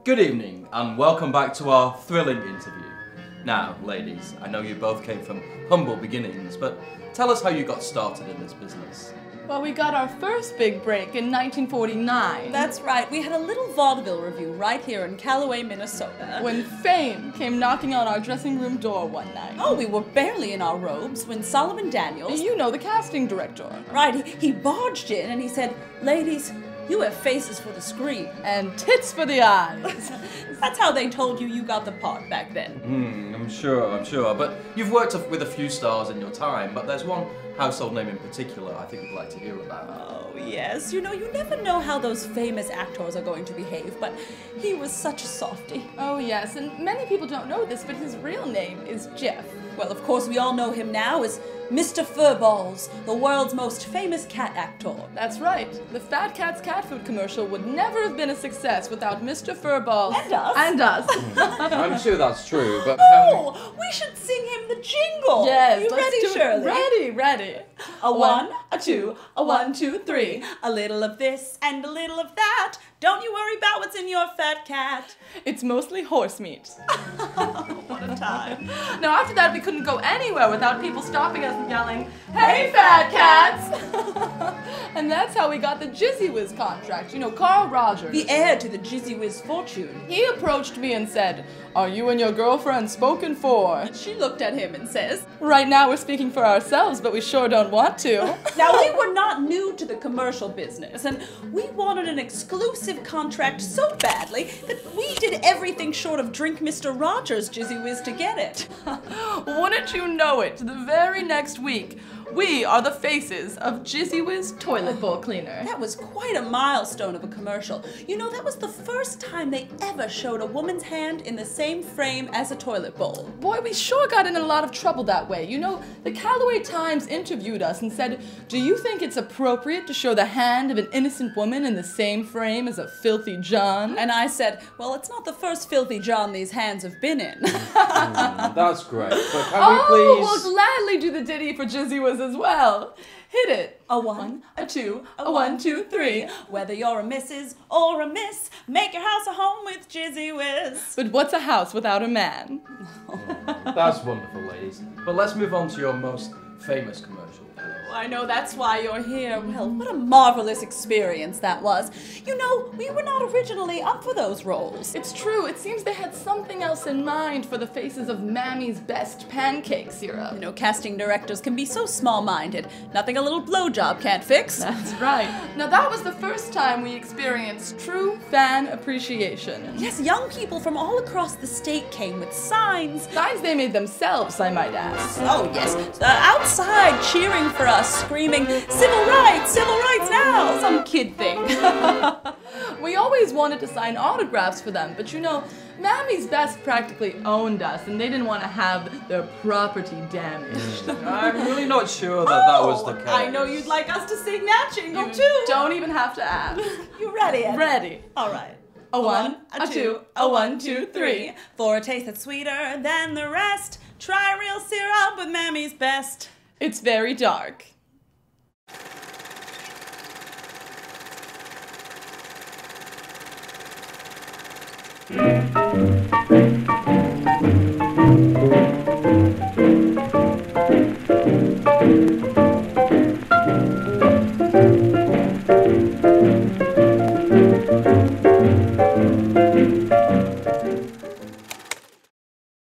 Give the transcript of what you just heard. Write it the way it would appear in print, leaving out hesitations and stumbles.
Good evening, and welcome back to our thrilling interview. Now, ladies, I know you both came from humble beginnings, but tell us how you got started in this business. Well, we got our first big break in 1949. That's right, we had a little vaudeville review right here in Callaway, Minnesota. When fame came knocking on our dressing room door one night. Oh, we were barely in our robes when Solomon Daniels... You know, the casting director. Right, he barged in and he said, "Ladies, you have faces for the screen." And tits for the eyes. That's how they told you got the part back then. I'm sure. But you've worked with a few stars in your time, but there's one household name in particular I think we'd like to hear about. Oh, yes. You know, you never know how those famous actors are going to behave, but he was such a softie. Oh, yes, and many people don't know this, but his real name is Jeff. Well, of course, we all know him now as Mr. Furballs, the world's most famous cat actor. That's right. The Fat Cat's cat food commercial would never have been a success without Mr. Furballs. And us. And us. I'm sure that's true, but... Oh, we should sing him the jingle. Yes, you let's ready, do it. Shirley? Ready. A one, a two, a 1, 2, 3. A little of this and a little of that. Don't you worry about what's in your fat cat. It's mostly horse meat. What a time. Now, after that, we couldn't go anywhere without people stopping us and yelling, "Hey, fat cats!" And that's how we got the Jizzy Whiz contract. You know, Carl Rogers. The heir to the Jizzy Whiz fortune. He approached me and said, "Are you and your girlfriend spoken for?" She looked at him and says, "Right now we're speaking for ourselves, but we sure don't want to." Now, we were not new to the commercial business, and we wanted an exclusive contract so badly that we did everything short of drink Mr. Rogers' Jizzy Whiz to get it. Wouldn't you know it, the very next week, we are the faces of Jizzy Whiz Toilet Bowl Cleaner. That was quite a milestone of a commercial. You know, that was the first time they ever showed a woman's hand in the same frame as a toilet bowl. Boy, we sure got in a lot of trouble that way. You know, the Callaway Times interviewed us and said, "Do you think it's appropriate to show the hand of an innocent woman in the same frame as a filthy John?" And I said, "Well, it's not the first filthy John these hands have been in." That's great. But can we please... we'll gladly do the ditty for Jizzy Whiz as well. Hit it. A 1, a 2, a 1, 2, 3. Whether you're a Mrs. or a Miss, make your house a home with Jizzy Whiz. But what's a house without a man? That's wonderful, ladies. But let's move on to your most famous commercial. I know that's why you're here. Well, what a marvelous experience that was. You know, we were not originally up for those roles. It's true. It seems they had something else in mind for the faces of Mammy's Best pancake syrup. You know, casting directors can be so small-minded. Nothing a little blowjob can't fix. That's right. Now, that was the first time we experienced true fan appreciation. Yes, young people from all across the state came with signs. Signs they made themselves, I might add. Oh, yes. Outside cheering for us, screaming, civil rights now, some kid thing." We always wanted to sign autographs for them, but you know, Mammy's Best practically owned us, and they didn't want to have their property damaged. I'm really not sure that was the case. I know you'd like us to sing that jingle You too. don't even have to ask. You ready, Ed? Ready. All right. A 1, a 2, a 1, 2, 3. For a taste that's sweeter than the rest, try real syrup with Mammy's Best. It's very dark.